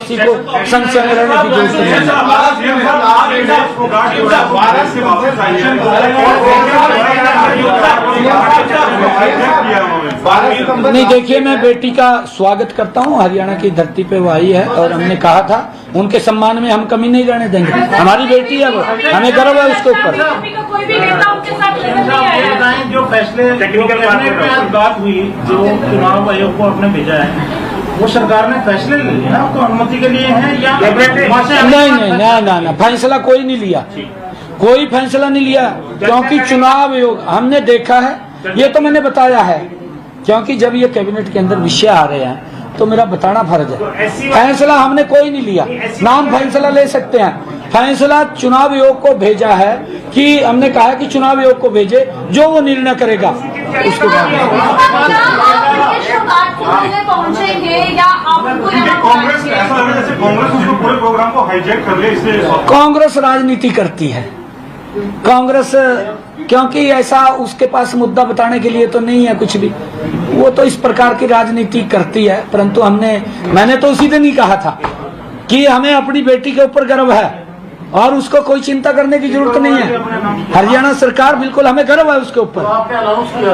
किसी को संशय में रहने की जरूरत नहीं। देखिए, मैं बेटी का स्वागत करता हूँ, हरियाणा की धरती पे वो आई है और हमने कहा था उनके सम्मान में हम कमी नहीं रहने देंगे। हमारी बेटी है वो, हमें गर्व है उसके ऊपर। जो फैसले बात हुई, जो चुनाव आयोग को आपने भेजा है, वो सरकार ने फैसले लिए ना, तो अनुमति के लिए है या नहीं, फैसला कोई नहीं लिया, कोई फैसला नहीं लिया, क्योंकि चुनाव आयोग हमने देखा है, ये तो मैंने बताया है, क्योंकि जब ये कैबिनेट के अंदर विषय आ रहे हैं तो मेरा बताना फर्ज है। फैसला हमने कोई नहीं लिया, नाम फैसला ले सकते हैं, फैसला चुनाव आयोग को भेजा है कि हमने कहा कि चुनाव आयोग को भेजे, जो वो निर्णय करेगा उसके बाद कांग्रेस राजनीति करती है। कांग्रेस क्योंकि ऐसा उसके पास मुद्दा बताने के लिए तो नहीं है कुछ भी, वो तो इस प्रकार की राजनीति करती है। परंतु मैंने तो उसी दिन ही कहा था कि हमें अपनी बेटी के ऊपर गर्व है और उसको कोई चिंता करने की जरूरत नहीं है। हरियाणा सरकार बिल्कुल, हमें गर्व है उसके ऊपर।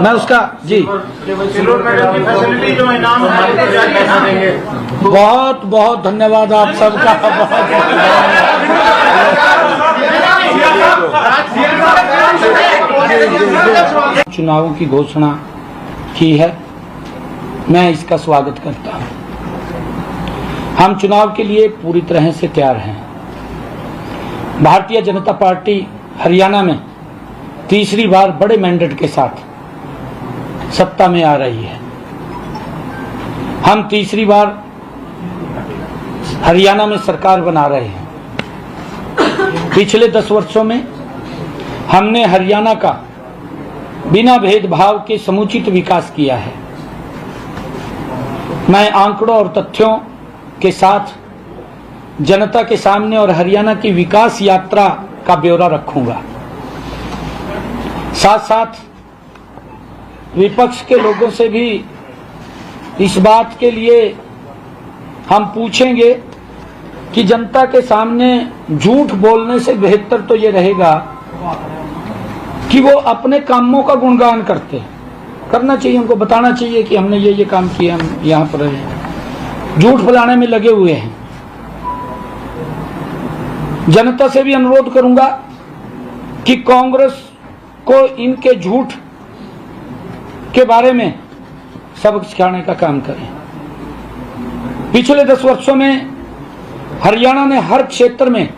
मैं उसका बहुत बहुत धन्यवाद आप सबका। चुनावों की घोषणा की है, मैं इसका स्वागत करता हूं। हम चुनाव के लिए पूरी तरह से तैयार हैं। भारतीय जनता पार्टी हरियाणा में तीसरी बार बड़े मैंडेट के साथ सत्ता में आ रही है। हम तीसरी बार हरियाणा में सरकार बना रहे हैं। पिछले 10 वर्षों में हमने हरियाणा का बिना भेदभाव के समुचित विकास किया है। मैं आंकड़ों और तथ्यों के साथ जनता के सामने और हरियाणा की विकास यात्रा का ब्यौरा रखूंगा। साथ साथ विपक्ष के लोगों से भी इस बात के लिए हम पूछेंगे कि जनता के सामने झूठ बोलने से बेहतर तो ये रहेगा कि वो अपने कामों का गुणगान करना चाहिए, उनको बताना चाहिए कि हमने ये काम किया, हम यहाँ पर रहे। झूठ फैलाने में लगे हुए हैं। जनता से भी अनुरोध करूंगा कि कांग्रेस को इनके झूठ के बारे में सबक सिखाने का काम करें। पिछले 10 वर्षों में हरियाणा ने हर क्षेत्र में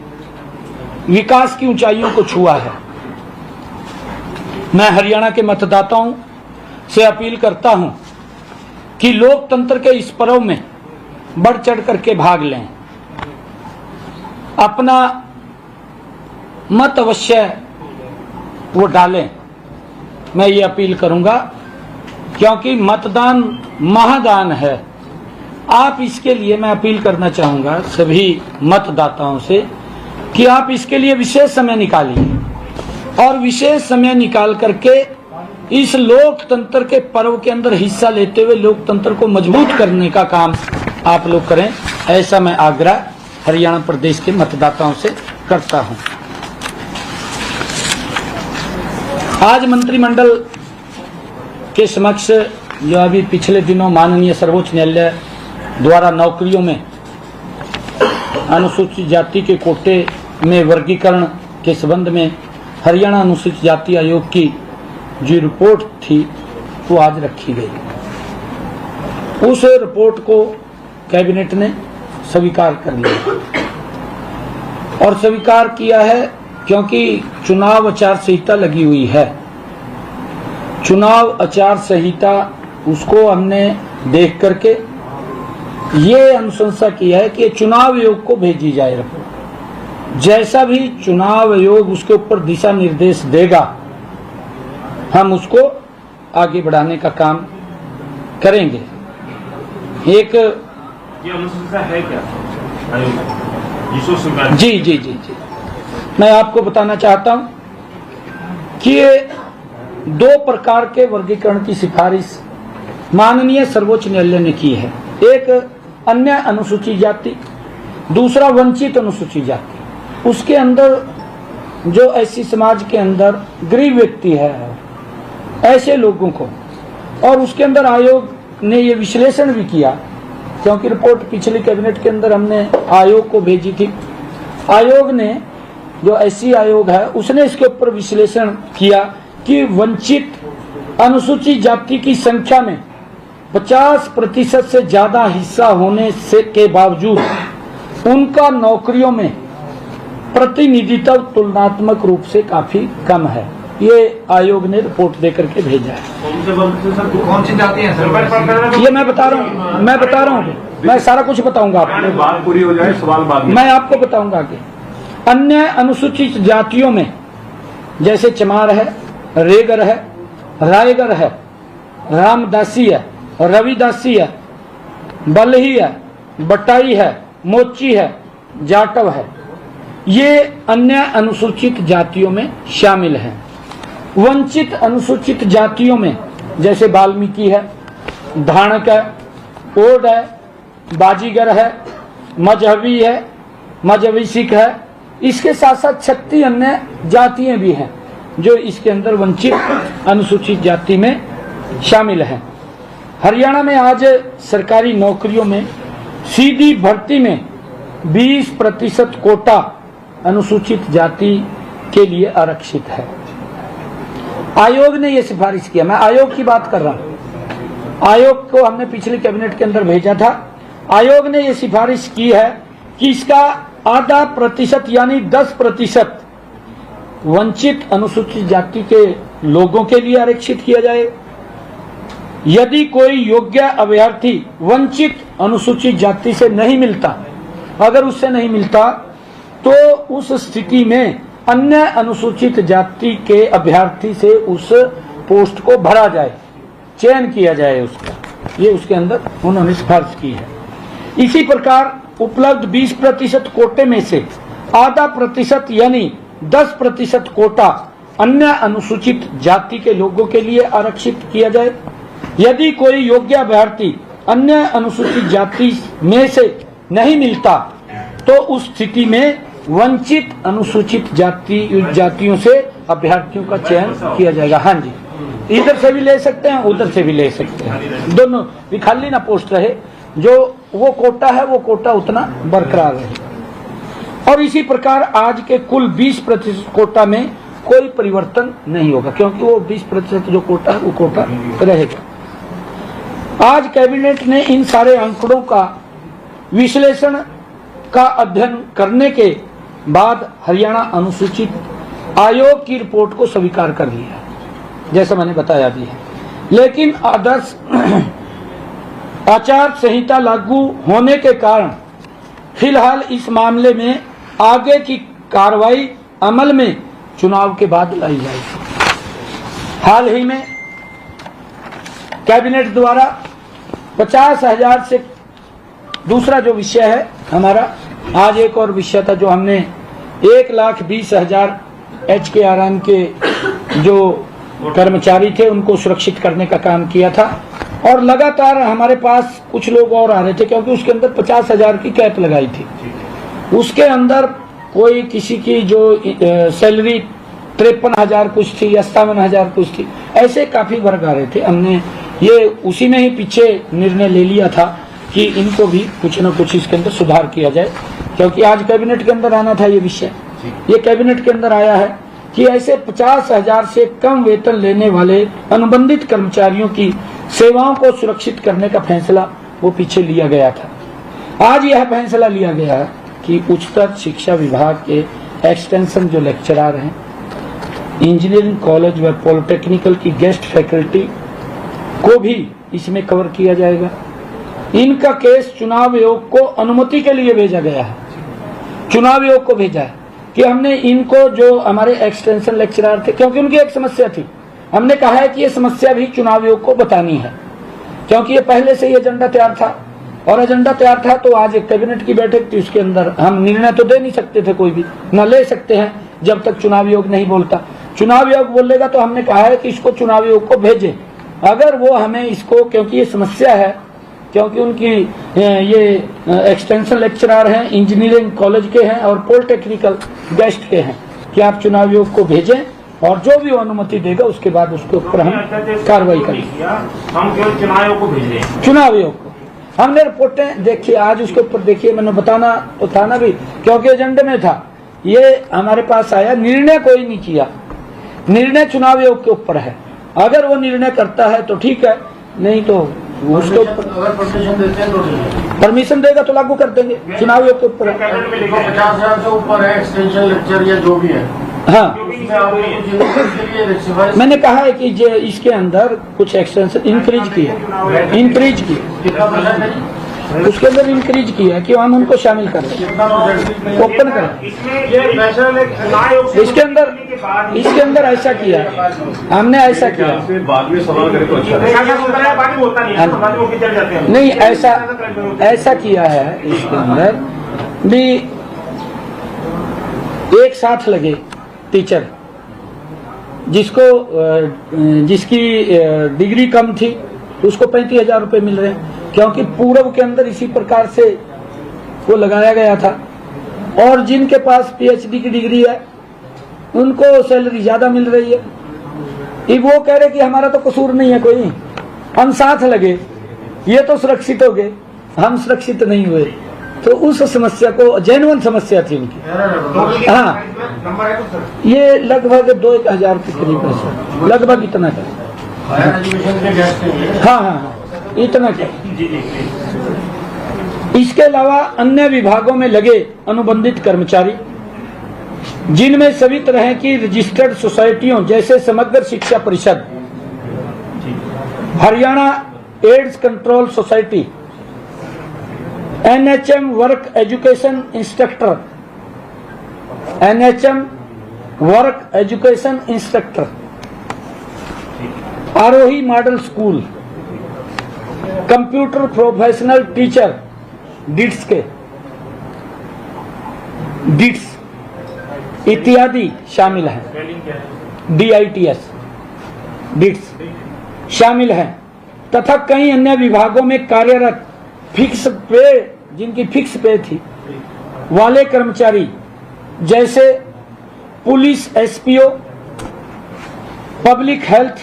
विकास की ऊंचाइयों को छुआ है। मैं हरियाणा के मतदाताओं से अपील करता हूं कि लोकतंत्र के इस पर्व में बढ़ चढ़ करके भाग लें, अपना मत अवश्य वो डालें। मैं ये अपील करूंगा क्योंकि मतदान महादान है। आप इसके लिए, मैं अपील करना चाहूंगा सभी मतदाताओं से कि आप इसके लिए विशेष समय निकालिए और विशेष समय निकाल करके इस लोकतंत्र के पर्व के अंदर हिस्सा लेते हुए लोकतंत्र को मजबूत करने का काम आप लोग करें। ऐसा मैं आग्रह हरियाणा प्रदेश के मतदाताओं से करता हूं। आज मंत्रिमंडल के समक्ष जो अभी पिछले दिनों माननीय सर्वोच्च न्यायालय द्वारा नौकरियों में अनुसूचित जाति के कोटे में वर्गीकरण के संबंध में हरियाणा अनुसूचित जाति आयोग की जो रिपोर्ट थी वो आज रखी गई। उस रिपोर्ट को कैबिनेट ने स्वीकार कर लिया और स्वीकार किया है क्योंकि चुनाव आचार संहिता लगी हुई है। चुनाव आचार संहिता उसको हमने देख करके ये अनुशंसा किया है कि चुनाव आयोग को भेजी जाए रिपोर्ट। जैसा भी चुनाव आयोग उसके ऊपर दिशा निर्देश देगा हम उसको आगे बढ़ाने का काम करेंगे। एक ये अनुशंसा है क्या? जी, मैं आपको बताना चाहता हूं कि ये 2 प्रकार के वर्गीकरण की सिफारिश माननीय सर्वोच्च न्यायालय ने की है। एक अन्य अनुसूचित जाति दूसरा वंचित अनुसूचित जाति, उसके अंदर जो ऐसी समाज के अंदर गरीब व्यक्ति है, ऐसे लोगों को, और उसके अंदर आयोग ने ये विश्लेषण भी किया, क्योंकि रिपोर्ट पिछली कैबिनेट के अंदर हमने आयोग को भेजी थी। आयोग ने, जो ऐसी आयोग है, उसने इसके ऊपर विश्लेषण किया कि वंचित अनुसूचित जाति की संख्या में 50% से ज्यादा हिस्सा होने से के बावजूद उनका नौकरियों में प्रतिनिधित्व तुलनात्मक रूप से काफी कम है। ये आयोग ने रिपोर्ट देकर के भेजा है। कौन सी जाति है सर? ये मैं बता रहा हूँ, मैं सारा कुछ बताऊंगा आपको। बात पूरी हो जाए, सवाल बाद में मैं आपको बताऊंगा कि अन्य अनुसूचित जातियों में जैसे चमार है, रेगर है, रायगर है, रामदासी है, रविदासी है, बलही है, बटाई है, मोची है, जाटव है, ये अन्य अनुसूचित जातियों में शामिल हैं। वंचित अनुसूचित जातियों में जैसे वाल्मीकि है, धाणक है, ओड है, बाजीगर है, मजहबी है, मजहबी सिख है, इसके साथ साथ 36 अन्य जातियां भी हैं जो इसके अंदर वंचित अनुसूचित जाति में शामिल हैं। हरियाणा में आज सरकारी नौकरियों में सीधी भर्ती में 20% कोटा अनुसूचित जाति के लिए आरक्षित है। आयोग ने यह सिफारिश किया, मैं आयोग की बात कर रहा हूं, आयोग को हमने पिछली कैबिनेट के अंदर भेजा था। आयोग ने यह सिफारिश की है कि इसका आधा प्रतिशत यानी 10% वंचित अनुसूचित जाति के लोगों के लिए आरक्षित किया जाए। यदि कोई योग्य अभ्यर्थी वंचित अनुसूचित जाति से नहीं मिलता, अगर उससे नहीं मिलता, तो उस स्थिति में अन्य अनुसूचित जाति के अभ्यर्थी से उस पोस्ट को भरा जाए, चयन किया जाए उसका। ये उसके अंदर उन्होंने सिफारिश की है। इसी प्रकार उपलब्ध 20% कोटे में से आधा प्रतिशत यानी 10% कोटा अन्य अनुसूचित जाति के लोगों के लिए आरक्षित किया जाए। यदि कोई योग्य अभ्यर्थी अन्य अनुसूचित जाति में से नहीं मिलता, तो उस स्थिति में वंचित अनुसूचित जातियों से अभ्यर्थियों का चयन किया जाएगा। हाँ जी, इधर से भी ले सकते हैं, उधर से भी ले सकते हैं, दोनों भी, खाली ना पोस्ट रहे, जो वो कोटा है वो कोटा उतना बरकरार रहे। और इसी प्रकार आज के कुल 20% कोटा में कोई परिवर्तन नहीं होगा, क्योंकि वो 20% जो कोटा है वो कोटा रहेगा। आज कैबिनेट ने इन सारे आंकड़ों का विश्लेषण का अध्ययन करने के बाद हरियाणा अनुसूचित आयोग की रिपोर्ट को स्वीकार कर लिया, जैसा मैंने बताया भी है। लेकिन आदर्श आचार संहिता लागू होने के कारण फिलहाल इस मामले में आगे की कार्रवाई अमल में चुनाव के बाद लाई जाएगी। हाल ही में कैबिनेट द्वारा 50,000 से, दूसरा जो विषय है हमारा, आज एक और विषय था जो हमने 1,20,000 HKRN के जो कर्मचारी थे उनको सुरक्षित करने का काम किया था। और लगातार हमारे पास कुछ लोग और आ रहे थे, क्योंकि उसके अंदर 50,000 की कैप लगाई थी। उसके अंदर कोई किसी की जो सैलरी 53,000 कुछ थी, 57,000 कुछ थी, ऐसे काफी वर्ग आ रहे थे। हमने ये उसी में ही पीछे निर्णय ले लिया था कि इनको भी कुछ न कुछ इसके अंदर सुधार किया जाए, क्योंकि आज कैबिनेट के अंदर आना था ये विषय। ये कैबिनेट के अंदर आया है कि ऐसे 50,000 से कम वेतन लेने वाले अनुबंधित कर्मचारियों की सेवाओं को सुरक्षित करने का फैसला वो पीछे लिया गया था। आज यह फैसला लिया गया है कि उच्चतर शिक्षा विभाग के एक्सटेंशन जो लेक्चरर हैं, इंजीनियरिंग कॉलेज व पॉलिटेक्निकल की गेस्ट फैकल्टी को भी इसमें कवर किया जाएगा। इनका केस चुनाव आयोग को अनुमति के लिए भेजा गया है, चुनाव आयोग को भेजा है कि हमने इनको, जो हमारे एक्सटेंशन लेक्चरर थे, क्योंकि उनकी एक समस्या थी, हमने कहा है कि ये समस्या भी चुनाव आयोग को बतानी है, क्योंकि ये पहले से ही एजेंडा तैयार था। और एजेंडा तैयार था तो आज एक कैबिनेट की बैठक थी, उसके अंदर हम निर्णय तो दे नहीं सकते थे, कोई भी न ले सकते हैं जब तक चुनाव आयोग नहीं बोलता। चुनाव आयोग बोलेगा तो हमने कहा है कि इसको चुनाव आयोग को भेजे। अगर वो हमें इसको, क्योंकि ये समस्या है क्योंकि उनकी ये एक्सटेंशन लेक्चरर हैं, इंजीनियरिंग कॉलेज के हैं और पॉलिटेक्निकल गेस्ट के हैं कि आप चुनाव आयोग को भेजें और जो भी वो अनुमति देगा उसके बाद उसके ऊपर हम कार्रवाई करेंगे। हम केवल चुनाव आयोग को भेज रहे हैं। चुनाव आयोग को हमने रिपोर्टें देखी, आज उसके ऊपर देखिए, मैंने बताना तो था ना भी, क्योंकि एजेंडे में था। ये हमारे पास आया, निर्णय कोई नहीं किया, निर्णय चुनाव आयोग के ऊपर है। अगर वो निर्णय करता है तो ठीक है, नहीं तो उसके ऊपर परमिशन देगा तो लागू कर देंगे। चुनाव आयोग के ऊपर 50,000 से ऊपर है एक्सटेंशन लेक्चर या जो भी है। हाँ, मैंने कहा है कि जो इसके अंदर कुछ एक्सटेंशन इंक्रीज किया, उसके अंदर इंक्रीज किया कि हम उनको शामिल करें, ओपन करें। इसके अंदर ऐसा किया, हमने ऐसा किया। बाद में सवाल करें तो अच्छा नहीं, ऐसा किया है इसके अंदर भी, एक साथ लगे टीचर जिसकी डिग्री कम थी उसको 35,000 रुपए मिल रहे हैं, क्योंकि पूर्व के अंदर इसी प्रकार से वो लगाया गया था। और जिनके पास पीएचडी की डिग्री है उनको सैलरी ज्यादा मिल रही है। ये वो कह रहे कि हमारा तो कसूर नहीं है कोई, हम साथ लगे, ये तो सुरक्षित हो गए, हम सुरक्षित नहीं हुए। तो उस समस्या को, जेन्युइन समस्या थी उनकी। हाँ, ये लगभग 2-1 हजार के करीब है, लगभग इतना का। हाँ, इतना का। इसके अलावा अन्य विभागों में लगे अनुबंधित कर्मचारी, जिनमें सभी तरह की रजिस्टर्ड सोसाइटियों जैसे Samagra Shiksha Parishad, Haryana AIDS control society, NHM work education instructor, NHM work education instructor, Aarohi model school, computer professional teacher डिट्स इत्यादि शामिल हैं। DITS डिट्स शामिल हैं तथा कई अन्य विभागों में कार्यरत फिक्स पे, जिनकी फिक्स पे थी, वाले कर्मचारी जैसे police SPO, public health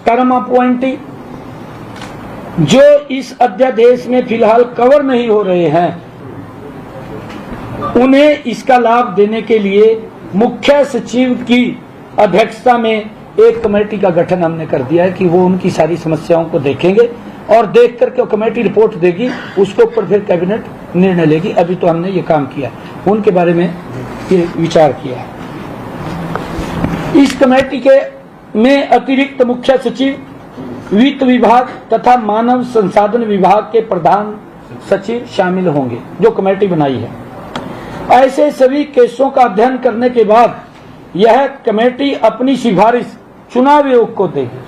term appointee, जो इस अध्यादेश में फिलहाल कवर नहीं हो रहे हैं, उन्हें इसका लाभ देने के लिए मुख्य सचिव की अध्यक्षता में एक कमेटी का गठन हमने कर दिया है कि वो उनकी सारी समस्याओं को देखेंगे और देख करके कमेटी रिपोर्ट देगी, उसके ऊपर फिर कैबिनेट निर्णय लेगी। अभी तो हमने ये काम किया, उनके बारे में ये विचार किया है। इस कमेटी में अतिरिक्त मुख्य सचिव, वित्त विभाग तथा मानव संसाधन विभाग के प्रधान सचिव शामिल होंगे, जो कमेटी बनाई है। ऐसे सभी केसों का अध्ययन करने के बाद यह कमेटी अपनी सिफारिश चुनाव आयोग को देगी।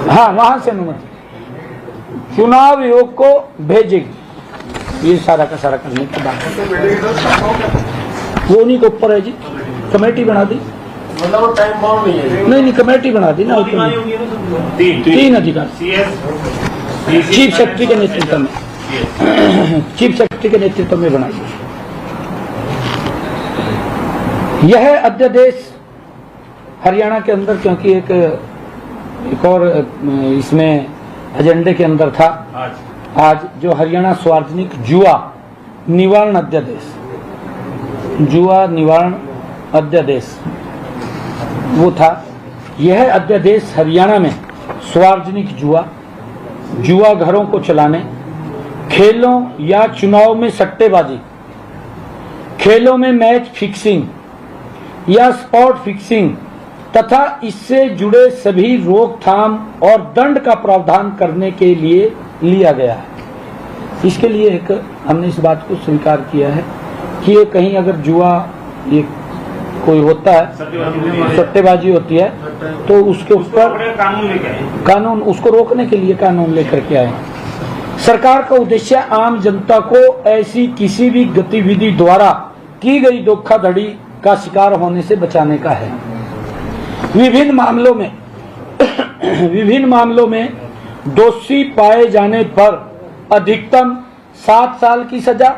हाँ, वहां से अनुमति चुनाव आयोग को भेजेगी। ये सारा का सारा करने के बाद वो उन्हीं के ऊपर है जी, कमेटी बना दी। मतलब टाइम बाउंड नहीं है? नहीं, कमेटी बना दी ना, 3 अधिकार चीफ सेक्रेटरी के नेतृत्व में, चीफ सेक्रेटरी के नेतृत्व में बनाई। यह अध्यादेश हरियाणा के अंदर, क्योंकि एक और इसमें एजेंडे के अंदर था आज जो हरियाणा सार्वजनिक जुआ निवारण अध्यादेश, जुआ निवारण अध्यादेश वो था। यह अध्यादेश हरियाणा में सार्वजनिक जुआ घरों को चलाने, खेलों या चुनाव में सट्टेबाजी, खेलों में मैच फिक्सिंग या स्पॉट फिक्सिंग तथा इससे जुड़े सभी रोकथाम और दंड का प्रावधान करने के लिए लिया गया है। इसके लिए हमने इस बात को स्वीकार किया है कि ये कहीं अगर जुआ ये कोई होता है, सट्टेबाजी होती है, तो उसके ऊपर कानून उसको रोकने के लिए कानून लेकर के आए। सरकार का उद्देश्य आम जनता को ऐसी किसी भी गतिविधि द्वारा की गई धोखाधड़ी का शिकार होने से बचाने का है। विभिन्न मामलों में दोषी पाए जाने पर अधिकतम 7 साल की सजा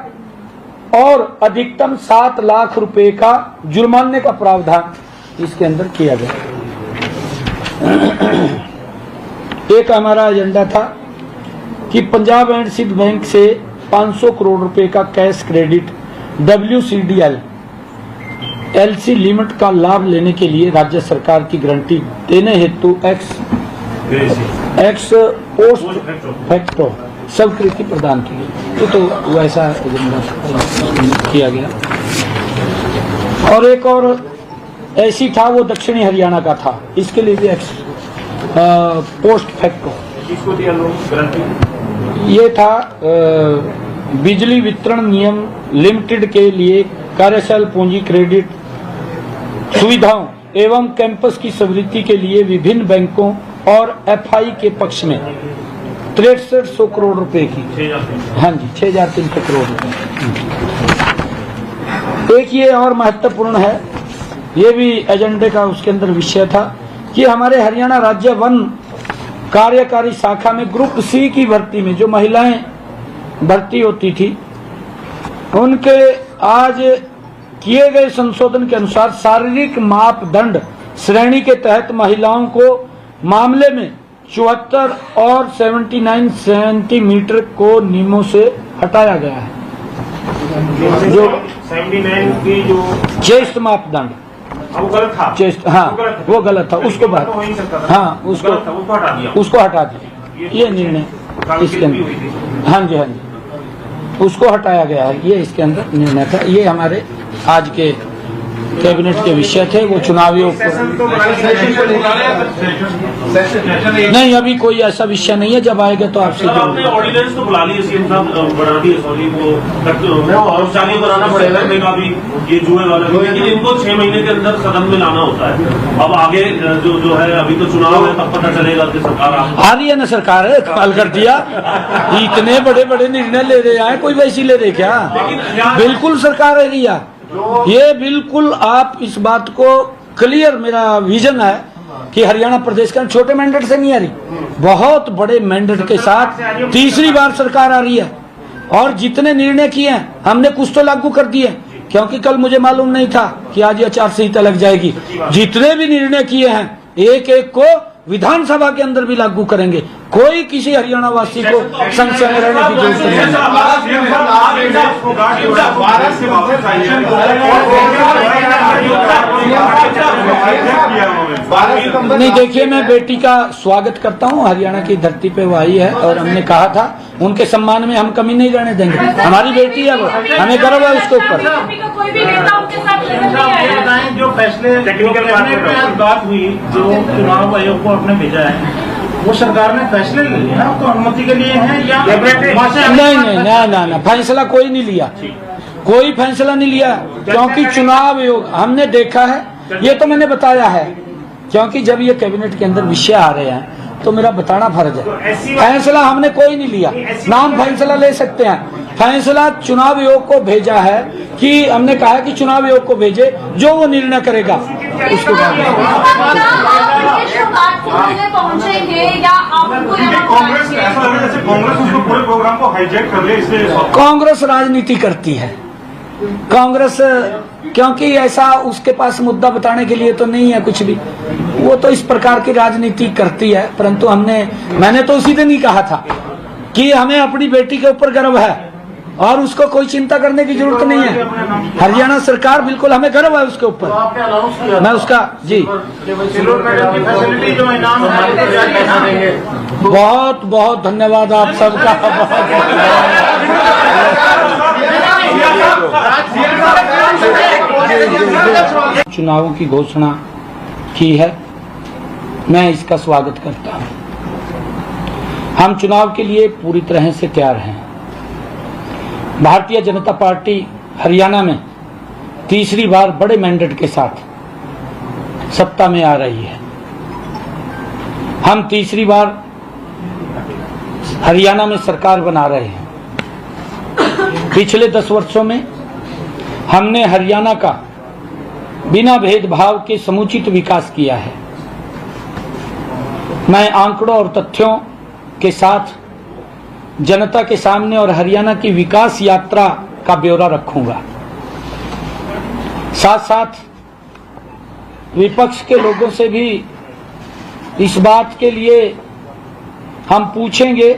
और अधिकतम 7 लाख रुपए का जुर्माने का प्रावधान इसके अंदर किया गया। एक हमारा एजेंडा था कि पंजाब एंड सिंध बैंक से 500 करोड़ रुपए का cash credit WCDL LC limit का लाभ लेने के लिए राज्य सरकार की गारंटी देने हेतु एक्स पोस्ट फैक्टो स्वीकृति प्रदान की गई। तो वैसा एजेंडा किया गया। और एक और ऐसी था, वो दक्षिणी हरियाणा का था, इसके लिए भी एक्स पोस्ट फैक्टो ये था। बिजली वितरण नियम लिमिटेड के लिए कार्यशील पूंजी क्रेडिट सुविधाओं एवं कैंपस की स्वीकृति के लिए विभिन्न बैंकों और FI के पक्ष में 6300 करोड़ रुपए की, हाँ जी 6300 करोड़ रुपए। एक ये और महत्वपूर्ण है, ये भी एजेंडे का उसके अंदर विषय था कि हमारे हरियाणा राज्य वन कार्यकारी शाखा में ग्रुप C की भर्ती में जो महिलाएं भर्ती होती थी, उनके आज किए गए संशोधन के अनुसार शारीरिक मापदंड श्रेणी के तहत महिलाओं को मामले में 74 और 79 सेंटीमीटर को नियमों से हटाया गया है। जो 79 की जो चेस्ट मापदंड वो गलत था, चेस्ट, हाँ वो गलत था, उसको बात, हाँ उसको हटा दिया। ये निर्णय इसके अंदर, हाँ जी हाँ जी उसको हटाया गया है, ये इसके अंदर निर्णय था। ये हमारे आज के कैबिनेट के विषय थे। वो चुनावी नहीं, अभी कोई ऐसा विषय नहीं है, जब आएगा तो आपसे आपने ऑर्डिनेंस तो बुला ली, सीएम साहब बढ़ा दी, सॉरी वो औपचारिक बनाना पड़ेगा भी ये जुए वाले, लेकिन इनको 6 महीने के अंदर सदन में लाना होता है। अब आगे जो है, अभी तो चुनाव है, तब पता चलेगा कि सरकार आ रही है ना, सरकार है कमाल कर दिया, इतने बड़े बड़े निर्णय ले रहे हैं, कोई वैसी ले रहे क्या? बिल्कुल सरकार है रही है, ये बिल्कुल आप इस बात को क्लियर, मेरा विजन है कि हरियाणा प्रदेश का छोटे मैंडेट से नहीं आ रही, बहुत बड़े मैंडेट के साथ तीसरी बार सरकार आ रही है। और जितने निर्णय किए हैं हमने कुछ तो लागू कर दिए, क्योंकि कल मुझे मालूम नहीं था कि आज आचार संहिता लग जाएगी। जितने भी निर्णय किए हैं एक एक को विधानसभा के अंदर भी लागू करेंगे। कोई किसी हरियाणा वासी को संशय में रहने की जरूरत नहीं। देखिए, मैं बेटी का स्वागत करता हूं, हरियाणा की धरती पे वो आई है और हमने कहा था उनके सम्मान में हम कमी नहीं रहने देंगे। हमारी बेटी है वो, हमें गर्व है उसके ऊपर। जो फैसले टेक्निकल बात हुई, जो चुनाव आयोग को आपने भेजा है, वो सरकार ने फैसले ले लिया तो अनुमति के लिए है या नहीं, फैसला कोई नहीं लिया, कोई फैसला नहीं लिया, क्योंकि चुनाव आयोग हमने देखा है, ये तो मैंने बताया है, क्योंकि जब ये कैबिनेट के अंदर विषय आ रहे हैं तो मेरा बताना फर्ज है। फैसला हमने कोई नहीं लिया, नाम फैसला ले सकते हैं, फैसला चुनाव आयोग को भेजा है कि हमने कहा कि चुनाव आयोग को भेजे, जो वो निर्णय करेगा उसके बाद कांग्रेस राजनीति करती है। कांग्रेस क्योंकि ऐसा उसके पास मुद्दा बताने के लिए तो नहीं है कुछ भी, वो तो इस प्रकार की राजनीति करती है। परंतु मैंने तो उसी दिन ही कहा था कि हमें अपनी बेटी के ऊपर गर्व है और उसको कोई चिंता करने की जरूरत नहीं है। हरियाणा सरकार बिल्कुल, हमें गर्व है उसके ऊपर। मैं उसका जी बहुत बहुत धन्यवाद आप सबका। चुनावों की घोषणा की है, मैं इसका स्वागत करता हूं। हम चुनाव के लिए पूरी तरह से तैयार हैं। भारतीय जनता पार्टी हरियाणा में तीसरी बार बड़े मैंडेट के साथ सत्ता में आ रही है। हम तीसरी बार हरियाणा में सरकार बना रहे हैं। पिछले 10 वर्षों में हमने हरियाणा का बिना भेदभाव के समुचित विकास किया है। मैं आंकड़ों और तथ्यों के साथ जनता के सामने और हरियाणा की विकास यात्रा का ब्यौरा रखूंगा। साथ साथ विपक्ष के लोगों से भी इस बात के लिए हम पूछेंगे